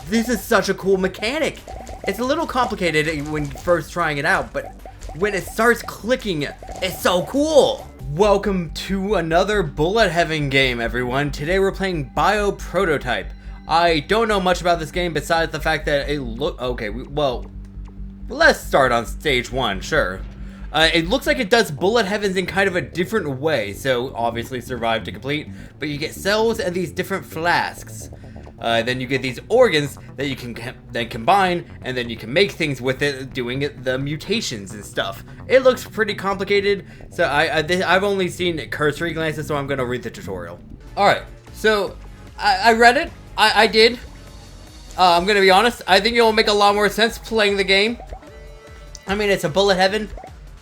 This is such a cool mechanic. It's a little complicated when first trying it out, but when it starts clicking, it's so cool. Welcome to another Bulletheaven game, everyone. Today we're playing Bio Prototype. I don't know much about this game besides the fact that it okay, well, let's start on stage 1, sure. It looks like it does Bulletheavens in kind of a different way, so obviously survive to complete, but you get cells and these different flasks. Then you get these organs that you can then combine, and then you can make things with it, doing the mutations and stuff. It looks pretty complicated, so I've only seen cursory glances, so I'm going to read the tutorial. Alright, so I read it. I did. I'm going to be honest, I think it will make a lot more sense playing the game. I mean, it's a Bulletheaven,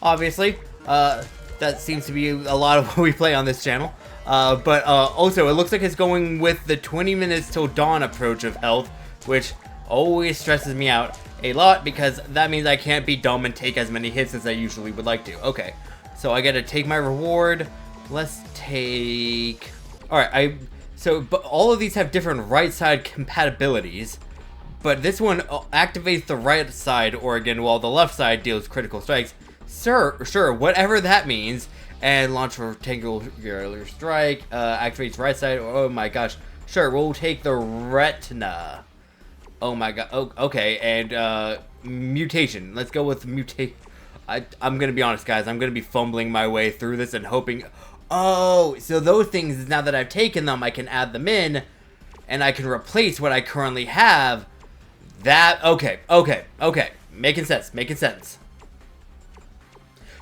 obviously. That seems to be a lot of what we play on this channel. But also, it looks like it's going with the 20 minutes till dawn approach of health, which always stresses me out a lot because that means I can't be dumb and take as many hits as I usually would like to. Okay, so I gotta take my reward. Let's take... Alright, but all of these have different right side compatibilities, but this one activates the right side organ while the left side deals critical strikes. Sure, whatever that means. And launch a rectangular strike, activates right side. Oh my gosh. Sure, we'll take the retina. Oh my god. Oh, okay, and mutation. Let's go with mutate. I'm gonna be honest, guys. I'm gonna be fumbling my way through this and hoping. Oh, so those things, now that I've taken them, I can add them in, and I can replace what I currently have. Okay. Making sense.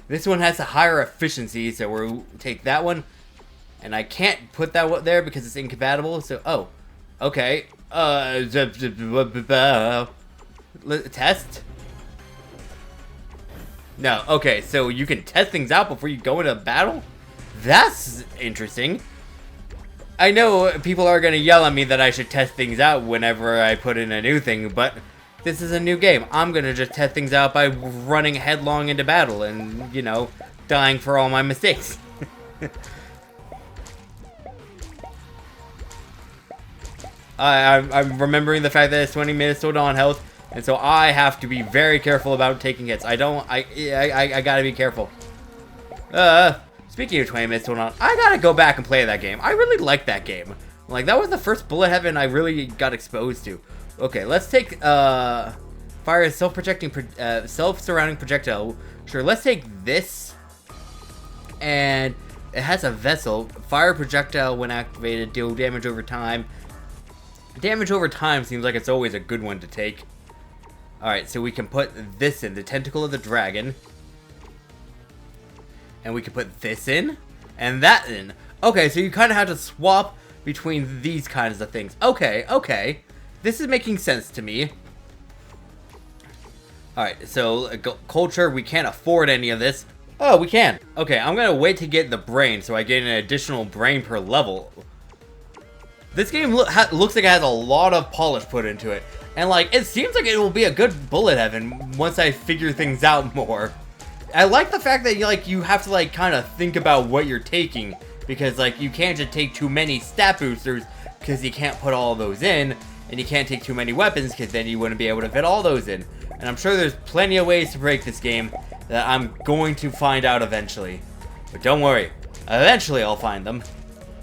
This one has a higher efficiency, so we'll take that one. And I can't put that one there because it's incompatible, so, okay. Test? No, okay, so you can test things out before you go into battle? That's interesting. I know people are gonna yell at me that I should test things out whenever I put in a new thing, but this is a new game. I'm gonna just test things out by running headlong into battle and, you know, dying for all my mistakes. I'm remembering the fact that it's 20 minutes till dawn health, and so I have to be very careful about taking hits. I gotta be careful. Speaking of 20 minutes till dawn, I gotta go back and play that game. I really like that game. Like, that was the first Bulletheaven I really got exposed to. Okay, let's take, fire self-projecting, self-surrounding projectile. Sure, let's take this. And it has a vessel. Fire projectile when activated, deal damage over time. Damage over time seems like it's always a good one to take. Alright, so we can put this in, the tentacle of the dragon. And we can put this in, and that in. Okay, so you kind of have to swap between these kinds of things. Okay. This is making sense to me. Alright, so culture, we can't afford any of this. Oh, we can. Okay, I'm gonna wait to get the brain so I get an additional brain per level. This game looks like it has a lot of polish put into it. And like, it seems like it will be a good Bulletheaven once I figure things out more. I like the fact that you have to like kind of think about what you're taking, because like you can't just take too many stat boosters because you can't put all those in. And you can't take too many weapons because then you wouldn't be able to fit all those in. And I'm sure there's plenty of ways to break this game that I'm going to find out eventually. But don't worry, eventually I'll find them.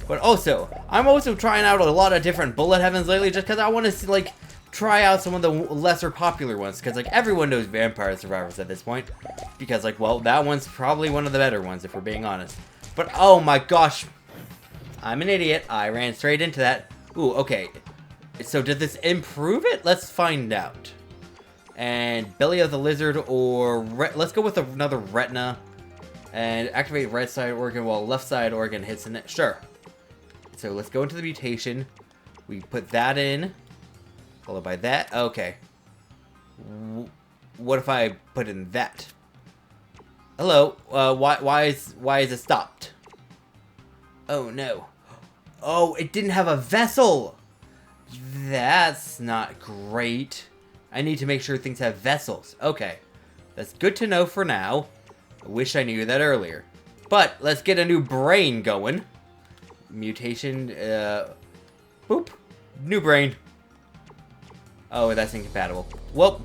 But also, I'm also trying out a lot of different Bulletheavens lately just because I want to like try out some of the lesser popular ones. Because like everyone knows Vampire Survivors at this point. Because like, well, that one's probably one of the better ones if we're being honest. But oh my gosh, I'm an idiot. I ran straight into that. Ooh, okay. So did this improve it? Let's find out. And belly of the lizard, or let's go with another retina. And activate right side organ while left side organ hits in it. Sure. So let's go into the mutation. We put that in. Followed by that. Okay. What if I put in that? Hello. Why is it stopped? Oh no. Oh, it didn't have a vessel. That's not great. I need to make sure things have vessels. Okay. That's good to know for now. I wish I knew that earlier. But let's get a new brain going. Mutation, boop. New brain. Oh, that's incompatible. Well,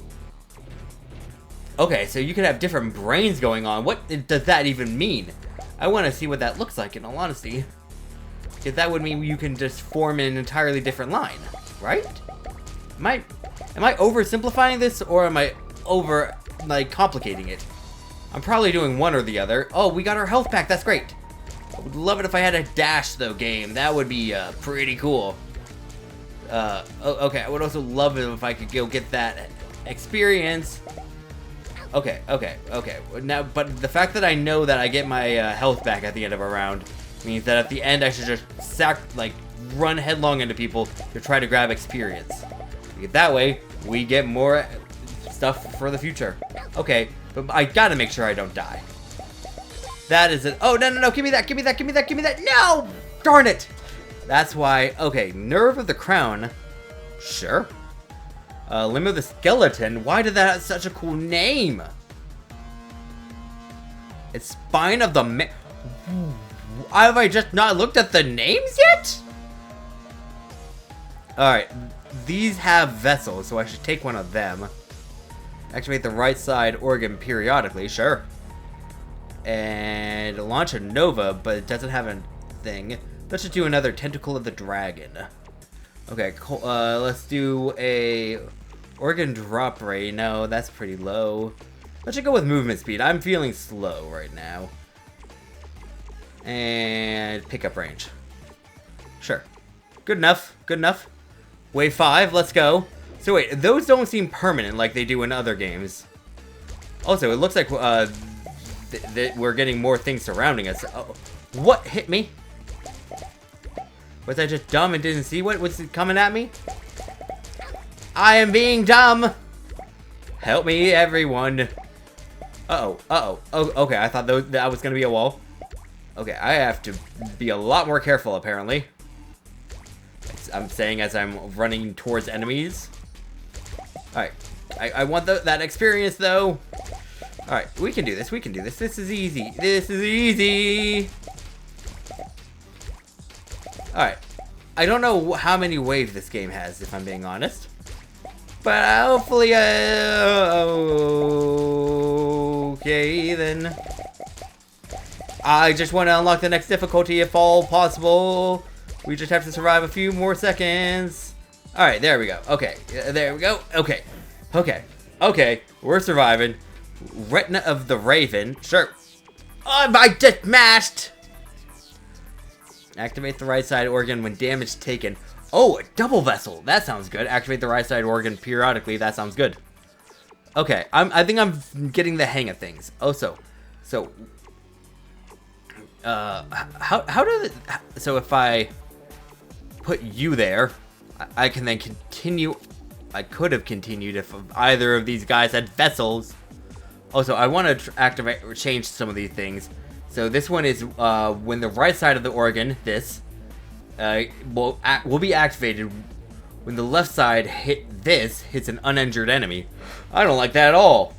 okay, so you can have different brains going on. What does that even mean? I want to see what that looks like, in all honesty. Because that would mean you can just form an entirely different line, right? Am I oversimplifying this, or am I over, like, complicating it? I'm probably doing one or the other. Oh, we got our health back. That's great. I would love it if I had a dash, though, game. That would be pretty cool. Okay, I would also love it if I could go get that experience. Okay. Now, but the fact that I know that I get my health back at the end of a round means that at the end I should just run headlong into people to try to grab experience. That way, we get more stuff for the future. Okay, but I gotta make sure I don't die. That is it. Oh, no, give me that. No! Darn it! That's why, okay, Nerve of the Crown. Sure. Limb of the Skeleton. Why did that have such a cool name? It's Spine of the Have I just not looked at the names yet? Alright. These have vessels, so I should take one of them. Activate the right side organ periodically. Sure. And launch a Nova, but it doesn't have a thing. Let's just do another Tentacle of the Dragon. Okay, let's do a organ drop rate. No, that's pretty low. Let's just go with movement speed. I'm feeling slow right now. And pickup range. Sure. Good enough. Wave 5, let's go. So wait, those don't seem permanent like they do in other games. Also, it looks like we're getting more things surrounding us. Oh, what hit me? Was I just dumb and didn't see what was coming at me? I am being dumb! Help me, everyone. Oh, okay, I thought that was gonna be a wall. Okay, I have to be a lot more careful, apparently. I'm saying as I'm running towards enemies. Alright, I want that experience, though. Alright, we can do this, This is easy. Alright. I don't know how many waves this game has, if I'm being honest. But hopefully, okay, then. I just want to unlock the next difficulty if all possible. We just have to survive a few more seconds. Alright, there we go. Okay, there we go. Okay, we're surviving. Retina of the Raven. Sure. Oh, I just mashed! Activate the right side organ when damage taken. Oh, a double vessel. That sounds good. Activate the right side organ periodically. That sounds good. Okay, I think I'm getting the hang of things. Oh, so so if I put you there, I can then continue. I could have continued if either of these guys had vessels. Also, I want to activate or change some of these things. So this one is when the right side of the organ, will be activated when the left side hits an uninjured enemy. I don't like that at all.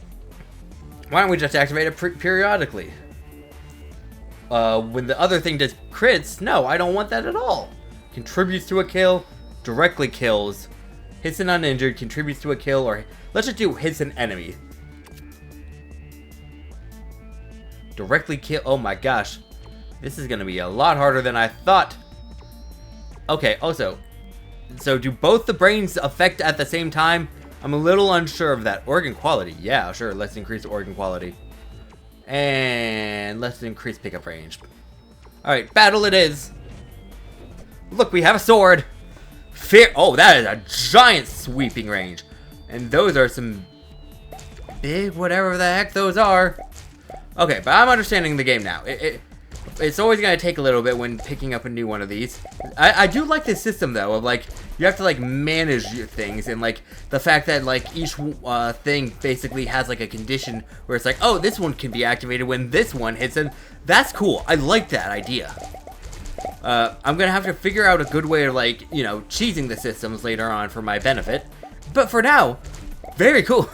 Why don't we just activate it periodically? When the other thing does crits, no, I don't want that at all. Contributes to a kill, directly kills, hits an uninjured, contributes to a kill, or let's just do hits an enemy. Directly kill. Oh my gosh. This is going to be a lot harder than I thought. Okay, also. So do both the brains affect at the same time? I'm a little unsure of that. Organ quality. Yeah, sure. Let's increase organ quality. And let's increase pickup range. Alright, battle it is. Look, we have a sword. Oh, that is a giant sweeping range. And those are some big whatever the heck those are. Okay, but I'm understanding the game now. It's always going to take a little bit when picking up a new one of these. I do like this system, though, of, like, you have to, like, manage your things, and, like, the fact that, like, each thing basically has, like, a condition where it's like, oh, this one can be activated when this one hits, and that's cool. I like that idea. I'm going to have to figure out a good way of, like, you know, cheesing the systems later on for my benefit. But for now, very cool.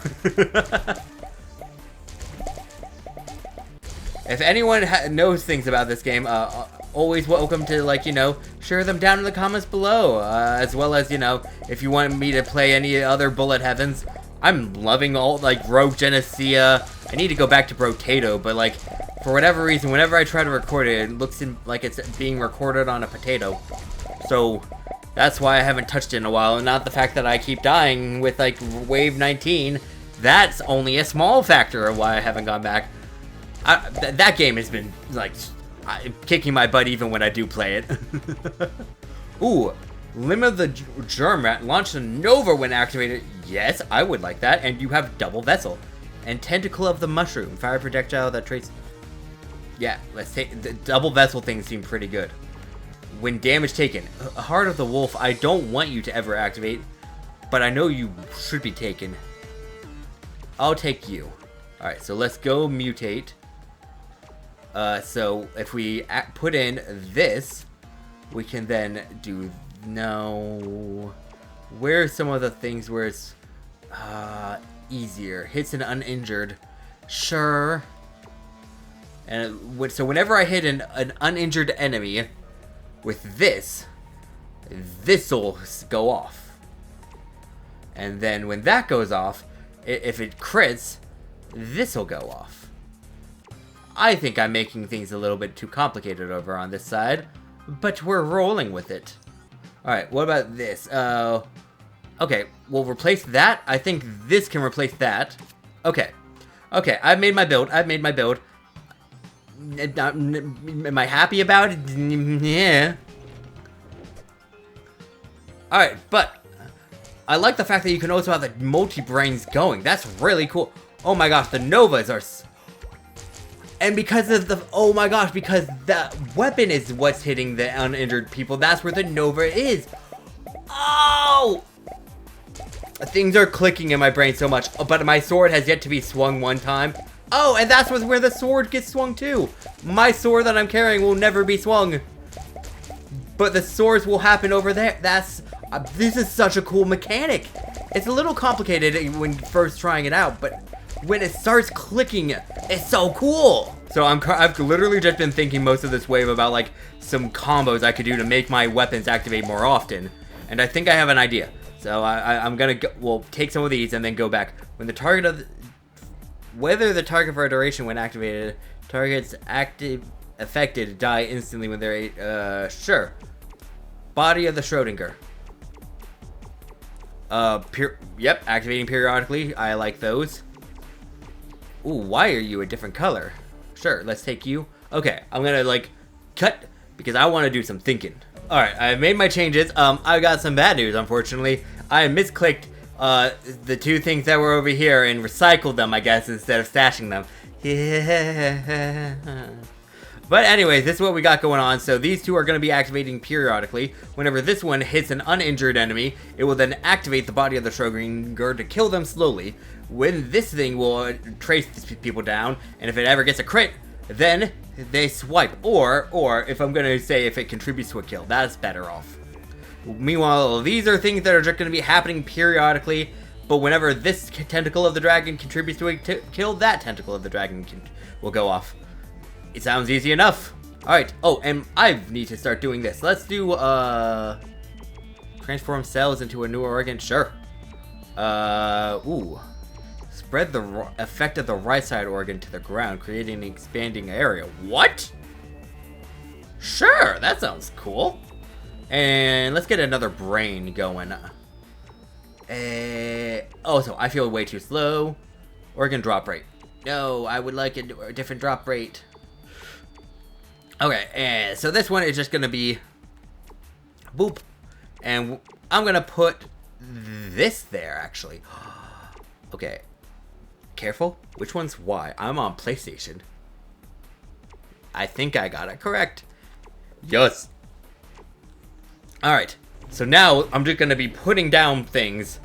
If anyone knows things about this game, always welcome to, like, you know, share them down in the comments below. As well as, you know, if you want me to play any other Bulletheavens. I'm loving all, like, Rogue Genesea. I need to go back to Potato, but, like, for whatever reason, whenever I try to record it, it looks like it's being recorded on a potato. So, that's why I haven't touched it in a while, and not the fact that I keep dying with, like, Wave 19. That's only a small factor of why I haven't gone back. That game has been, like, kicking my butt even when I do play it. Ooh, Limb of the Germ Rat. Launch a Nova when activated. Yes, I would like that. And you have Double Vessel. And Tentacle of the Mushroom. Fire projectile that traits... Yeah, let's take... The Double Vessel things seem pretty good. When damage taken. Heart of the Wolf, I don't want you to ever activate. But I know you should be taken. I'll take you. Alright, so let's go mutate. So if we put in this, we can then do... No... Where's some of the things where it's easier? Hits an uninjured. Sure. And so whenever I hit an uninjured enemy with this, this'll go off. And then when that goes off, if it crits, this'll go off. I think I'm making things a little bit too complicated over on this side, but we're rolling with it. Alright, what about this? Okay, we'll replace that. I think this can replace that. Okay. Okay, I've made my build. Am I happy about it? Yeah. Alright, but I like the fact that you can also have the multi-brains going. That's really cool. Oh my gosh, the Novas are... And because of the... Oh my gosh, because that weapon is what's hitting the uninjured people. That's where the Nova is. Oh! Things are clicking in my brain so much. But my sword has yet to be swung one time. Oh, and that's where the sword gets swung too. My sword that I'm carrying will never be swung. But the swords will happen over there. That's... this is such a cool mechanic. It's a little complicated when first trying it out, but when it starts clicking, it's so cool. So I've literally just been thinking most of this wave about, like, some combos I could do to make my weapons activate more often. And I think I have an idea. So I'm gonna go, we'll take some of these and then go back. When the target of whether the target for a duration when activated, targets affected die instantly when they're sure. Body of the Schrodinger. Yep, activating periodically. I like those. Ooh, why are you a different color? Sure, let's take you. Okay, I'm gonna, like, cut because I want to do some thinking. Alright, I've made my changes. I got some bad news, unfortunately. I misclicked the two things that were over here and recycled them, I guess, instead of stashing them. Yeah. But anyways, this is what we got going on. So these two are going to be activating periodically. Whenever this one hits an uninjured enemy, it will then activate the body of the Schrodinger to kill them slowly. When this thing will trace these people down, and if it ever gets a crit, then they swipe. Or if I'm going to say if it contributes to a kill, that's better off. Meanwhile, these are things that are just going to be happening periodically. But whenever this tentacle of the dragon contributes to a kill, that tentacle of the dragon will go off. It sounds easy enough. Alright. Oh, and I need to start doing this. Let's do, transform cells into a new organ. Sure. Ooh. Spread the effect of the right side organ to the ground, creating an expanding area. What? Sure, that sounds cool. And let's get another brain going. Oh, so I feel way too slow. Organ drop rate. No, I would like a different drop rate. Okay, and so this one is just gonna be boop, and I'm gonna put this there actually. Okay, careful. Which one's why? I'm on PlayStation. I think I got it correct. Yes. All right. So now I'm just gonna be putting down things,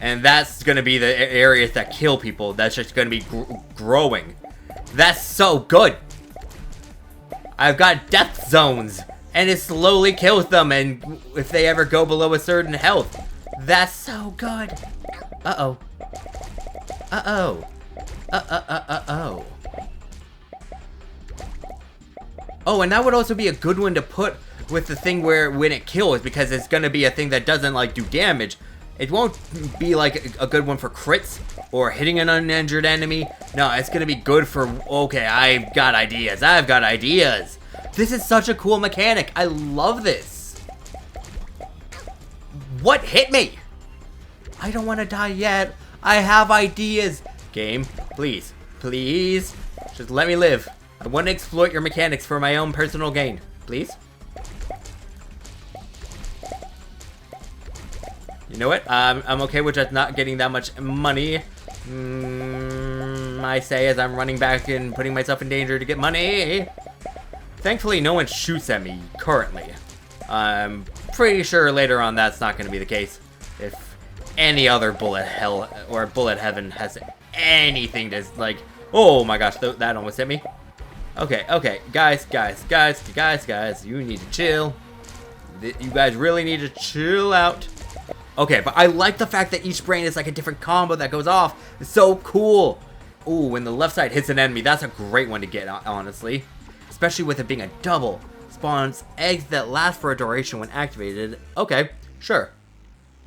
and that's gonna be the areas that kill people. That's just gonna be growing. That's so good. I've got death zones, and it slowly kills them, and if they ever go below a certain health. That's so good. Uh-oh. Uh-oh. Uh-oh. Oh, and that would also be a good one to put with the thing where when it kills, because it's gonna be a thing that doesn't like do damage. It won't be like a good one for crits or hitting an uninjured enemy. No, it's gonna be good for, okay, I've got ideas. This is such a cool mechanic. I love this. What hit me? I don't want to die yet. I have ideas. Game, please, please, just let me live. I want to exploit your mechanics for my own personal gain. Please? You know what? I'm okay with just not getting that much money. I say as I'm running back and putting myself in danger to get money. Thankfully, no one shoots at me currently. I'm pretty sure later on that's not going to be the case. If any other bullet hell or bullet heaven has anything to like, oh my gosh, that almost hit me. Okay, guys, you need to chill. You guys really need to chill out. Okay, but I like the fact that each brain is like a different combo that goes off. It's so cool. Ooh, when the left side hits an enemy, that's a great one to get, honestly. Especially with it being a double. Spawns eggs that last for a duration when activated. Okay, sure.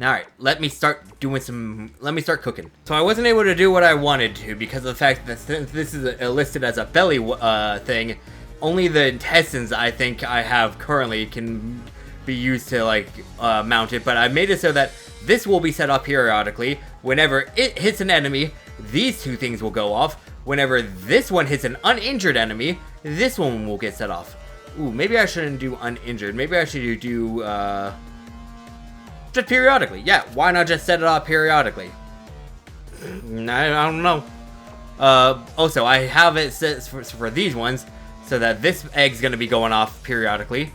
Alright, let me start cooking. So I wasn't able to do what I wanted to because of the fact that since this is listed as a belly thing, only the intestines I think I have currently can be used to like mount it, but I made it so that this will be set off periodically. Whenever it hits an enemy, these two things will go off. Whenever this one hits an uninjured enemy, this one will get set off. Ooh, maybe I shouldn't do uninjured. Maybe I should do just periodically. Yeah, why not just set it off periodically? I don't know. Also, I have it set for these ones so that this egg's gonna be going off periodically.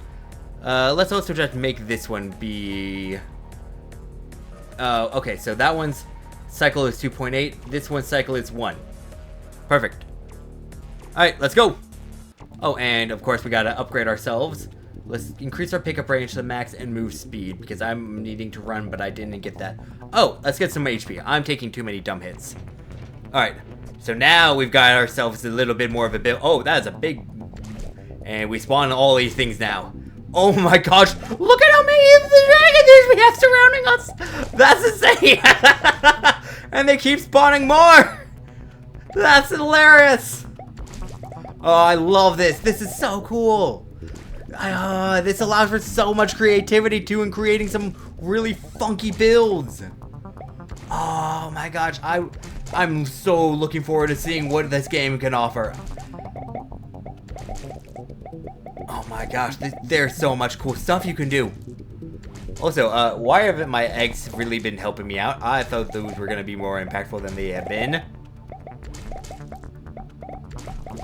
Let's also just make this one be... okay, so that one's cycle is 2.8. This one's cycle is 1. Perfect. Alright, let's go. Oh, and of course we gotta upgrade ourselves. Let's increase our pickup range to the max and move speed, because I'm needing to run, but I didn't get that. Oh, let's get some HP. I'm taking too many dumb hits. Alright, so now we've got ourselves a little bit more of a build. Oh, that is a big... And we spawn all these things now. Oh my gosh, look at how many of the dragons we have surrounding us! That's insane! And they keep spawning more! That's hilarious! Oh, I love this. This is so cool. This allows for so much creativity too in creating some really funky builds. Oh my gosh, I'm so looking forward to seeing what this game can offer. Oh my gosh, there's so much cool stuff you can do. Also, why haven't my eggs really been helping me out? I thought those were going to be more impactful than they have been.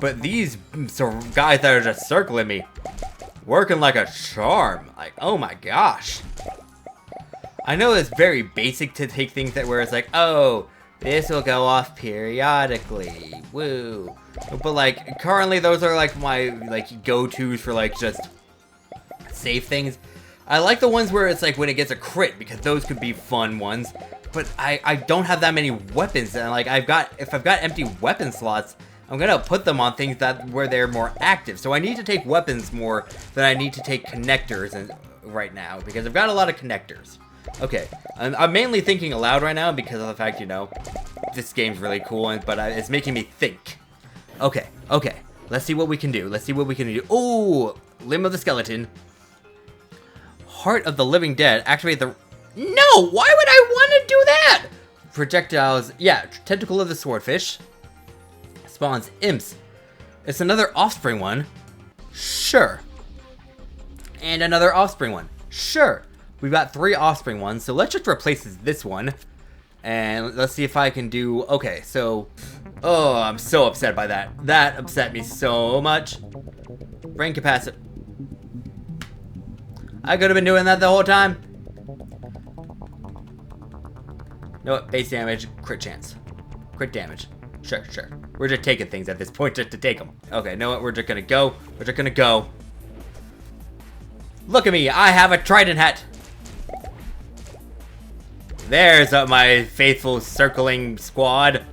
But these guys that are just circling me, working like a charm. Like, oh my gosh. I know it's very basic to take things that where it's like, oh, this will go off periodically. Woo. But like, currently those are like my like go-tos for like just safe things. I like the ones where it's like when it gets a crit, because those could be fun ones. But I don't have that many weapons, and like if I've got empty weapon slots, I'm gonna put them on things where they're more active. So I need to take weapons more than I need to take connectors right now, because I've got a lot of connectors. Okay, I'm mainly thinking aloud right now because of the fact, you know, this game's really cool, but it's making me think. Okay, let's see what we can do. Oh, Limb of the Skeleton. Heart of the Living Dead. Activate the... No! Why would I want to do that? Projectiles. Yeah, Tentacle of the Swordfish. Spawns imps. It's another offspring one. Sure. And another offspring one. Sure. We've got 3 offspring ones, so let's just replace this one. And let's see if I can do... Okay, so... Oh, I'm so upset by that. That upset me so much. Brain capacity. I could have been doing that the whole time. You know what? Base damage, crit chance. Crit damage. Sure. We're just taking things at this point just to take them. Okay, you know what? We're just gonna go. Look at me. I have a trident hat. There's my faithful circling squad.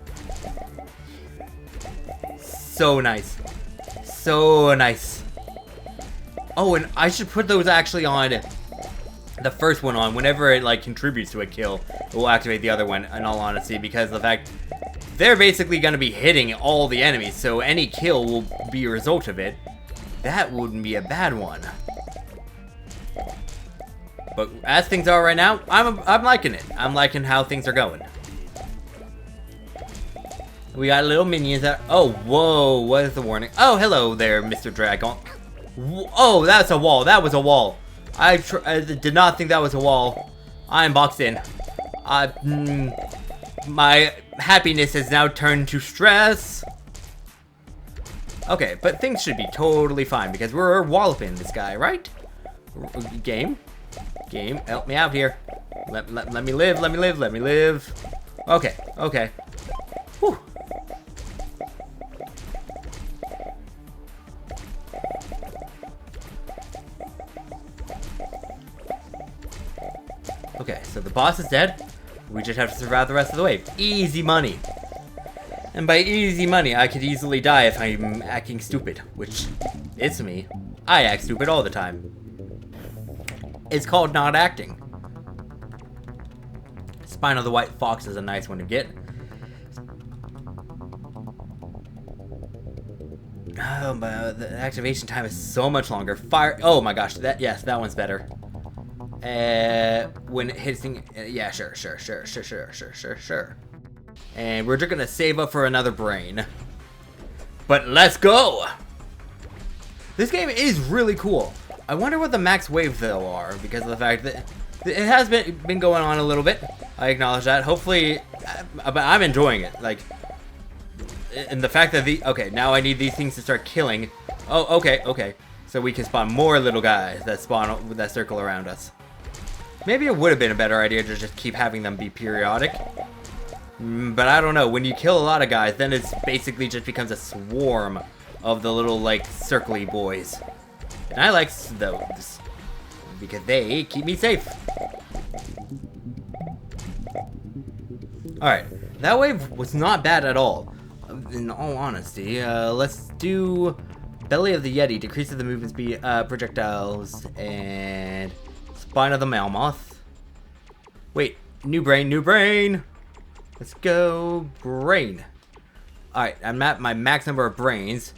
So nice. Oh, and I should put those actually on the first one on. Whenever it like contributes to a kill, it will activate the other one, in all honesty, because of the fact they're basically going to be hitting all the enemies, so any kill will be a result of it. That wouldn't be a bad one. But as things are right now, I'm liking it. I'm liking how things are going. We got little minions that... Oh, whoa, what is the warning? Oh, hello there, Mr. Dragon. Oh, that's a wall. That was a wall. I did not think that was a wall. I'm boxed in. My happiness has now turned to stress. Okay, but things should be totally fine because we're walloping this guy, right? Game, help me out here. Let me live, let me live, let me live. Okay, okay. Whew. Okay, so the boss is dead. We just have to survive the rest of the wave. Easy money. And by easy money, I could easily die if I'm acting stupid, which it's me. I act stupid all the time. It's called not acting. Spine of the White Fox is a nice one to get. Oh, but the activation time is so much longer. Fire. Oh my gosh, yes, that one's better. When hitting, yeah, sure. And we're just gonna save up for another brain. But let's go! This game is really cool. I wonder what the max wave though are, because of the fact that it has been going on a little bit. I acknowledge that. Hopefully, but I'm enjoying it. Like, and the fact that okay, now I need these things to start killing. Oh, okay. So we can spawn more little guys that spawn with that circle around us. Maybe it would have been a better idea to just keep having them be periodic. But I don't know. When you kill a lot of guys, then it's basically just becomes a swarm of the little, like, circly boys. And I like those because they keep me safe. Alright. That wave was not bad at all. In all honesty, let's do Belly of the Yeti. Decreases the movement speed, projectiles, and Spine of the Mammoth. Wait, new brain. Let's go brain. Alright, I'm at my max number of brains.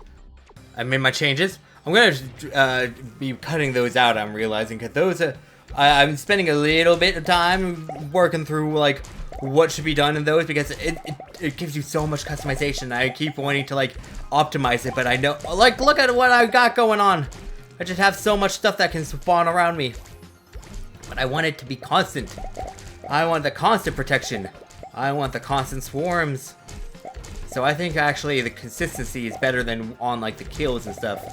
I made my changes. I'm gonna be cutting those out, I'm realizing, because those are... I'm spending a little bit of time working through, like, what should be done in those, because it gives you so much customization. I keep wanting to, like, optimize it, but I know... Like, look at what I got going on. I just have so much stuff that can spawn around me. But I want it to be constant. I want the constant protection. I want the constant swarms. So I think actually the consistency is better than on like the kills and stuff.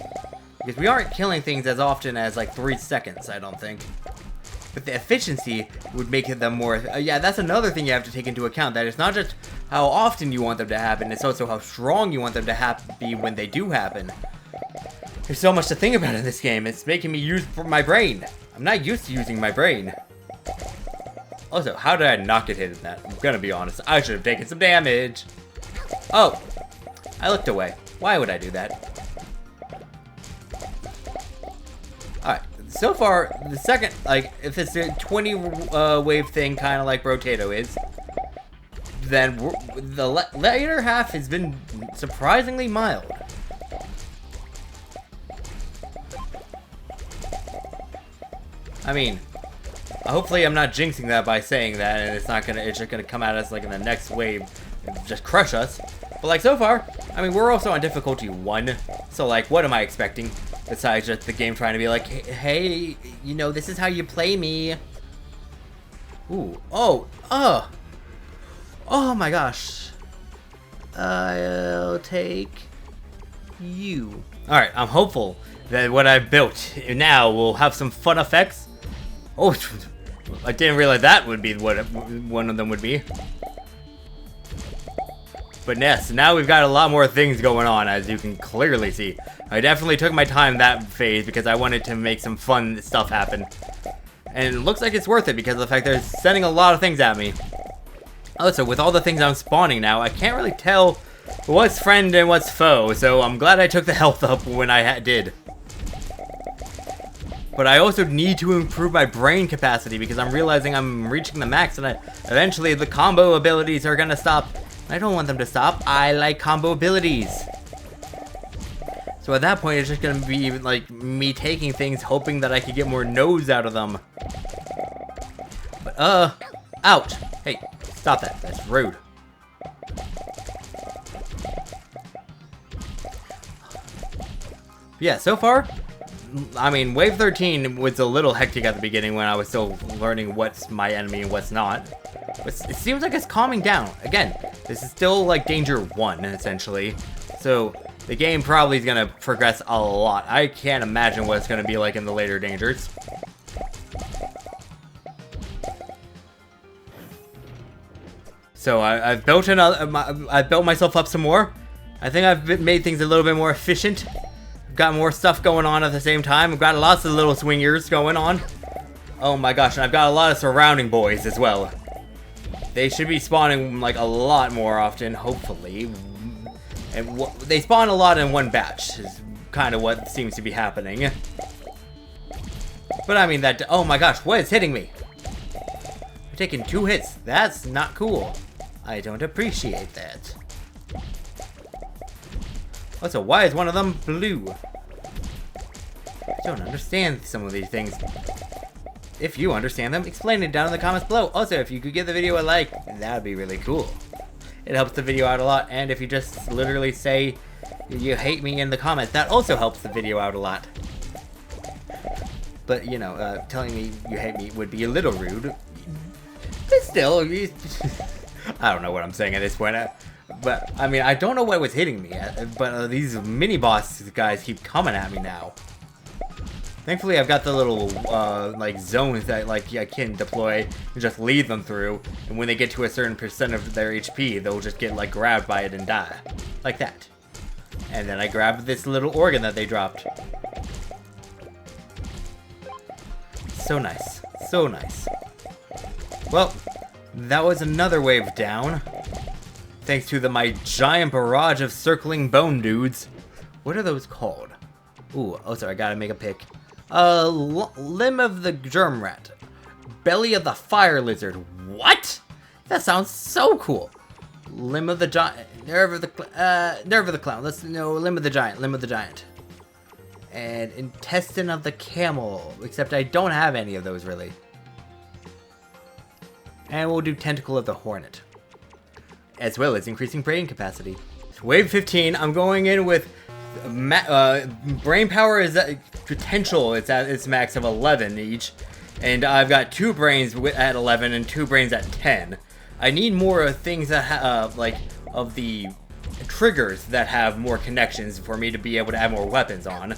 Because we aren't killing things as often as like 3 seconds, I don't think. But the efficiency would make them more... yeah, that's another thing you have to take into account. That it's not just how often you want them to happen, it's also how strong you want them to be when they do happen. There's so much to think about in this game. It's making me use my brain. I'm not used to using my brain. Also, how did I not get hit in that? I'm gonna be honest. I should have taken some damage. Oh, I looked away. Why would I do that? Alright, so far, the second, like, if it's a 20 wave thing, kind of like Rotato is, then the later half has been surprisingly mild. I mean, hopefully I'm not jinxing that by saying that, and it's just gonna come at us like in the next wave and just crush us. But like so far, I mean, we're also on difficulty 1, so like, what am I expecting? Besides just the game trying to be like, hey, you know, this is how you play me. Ooh, oh my gosh. I'll take you. Alright, I'm hopeful that what I built now will have some fun effects. Oh, I didn't realize that would be what one of them would be. But yes, now we've got a lot more things going on, as you can clearly see. I definitely took my time that phase because I wanted to make some fun stuff happen. And it looks like it's worth it because of the fact they're sending a lot of things at me. Also, with all the things I'm spawning now, I can't really tell what's friend and what's foe, so I'm glad I took the health up when I did. But I also need to improve my brain capacity because I'm realizing I'm reaching the max and eventually the combo abilities are gonna stop. I don't want them to stop. I like combo abilities. So at that point, it's just gonna be like me taking things, hoping that I could get more no's out of them. But, ouch. Hey, stop that. That's rude. Yeah, so far, I mean, Wave 13 was a little hectic at the beginning when I was still learning what's my enemy and what's not. But it seems like it's calming down. Again, this is still like Danger 1, essentially. So, the game probably is going to progress a lot. I can't imagine what it's going to be like in the later Dangers. So, I've built I've built myself up some more. I think I've made things a little bit more efficient. Got more stuff going on at the same time. I've got lots of little swingers going on. Oh my gosh, and I've got a lot of surrounding boys as well. They should be spawning like a lot more often, hopefully. And they spawn a lot in one batch, is kind of what seems to be happening. But I mean that, oh my gosh, what is hitting me? I'm taking 2 hits. That's not cool. I don't appreciate that. Also, why is one of them blue? I don't understand some of these things. If you understand them, explain it down in the comments below. Also, if you could give the video a like, that would be really cool. It helps the video out a lot, and if you just literally say you hate me in the comments, that also helps the video out a lot. But, you know, telling me you hate me would be a little rude. But still, I don't know what I'm saying at this point. But, I mean, I don't know what was hitting me, but these mini-boss guys keep coming at me now. Thankfully, I've got the little, like, zones that, like, I can deploy and just lead them through. And when they get to a certain percent of their HP, they'll just get, like, grabbed by it and die. Like that. And then I grab this little organ that they dropped. So nice. So nice. Well, that was another wave down. Thanks to my giant barrage of circling bone dudes. What are those called? Ooh, oh sorry, I gotta make a pick. Limb of the germ rat. Belly of the fire lizard. What? That sounds so cool. Limb of the giant. Nerve of the clown. Let's know. Limb of the giant. And intestine of the camel. Except I don't have any of those really. And we'll do tentacle of the hornet. As well as increasing brain capacity. Wave 15, I'm going in with brain power is potential. It's at its max of 11 each, and I've got 2 brains at 11 and 2 brains at 10. I need more things that like of the triggers that have more connections for me to be able to add more weapons on.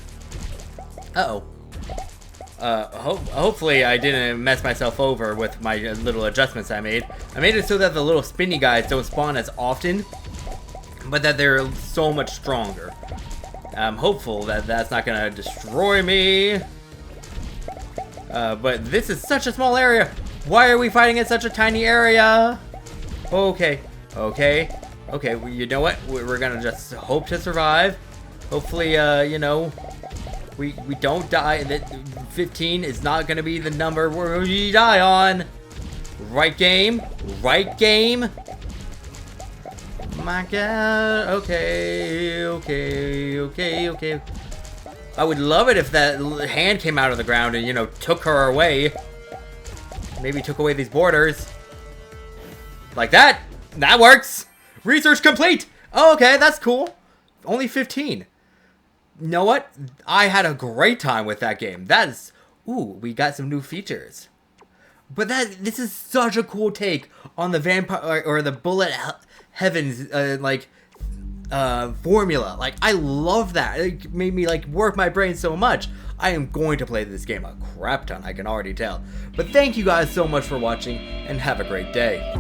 Hopefully I didn't mess myself over with my little adjustments I made. I made it so that the little spinny guys don't spawn as often, but that they're so much stronger. I'm hopeful that that's not gonna destroy me. But this is such a small area. Why are we fighting in such a tiny area? Okay. Well, you know what? We're gonna just hope to survive. Hopefully, you know, we don't die. That 15 is not gonna be the number we die on. Right game. My god. Okay. I would love it if that hand came out of the ground and, you know, took her away. Maybe took away these borders. Like that. That works. Research complete. Oh, okay, that's cool. Only 15. You know what? I had a great time with that game. That is... Ooh, we got some new features. But this is such a cool take on the Vampire... Or the Bulletheaven's, formula. Like, I love that. It made me, like, work my brain so much. I am going to play this game a crap ton, I can already tell. But thank you guys so much for watching, and have a great day.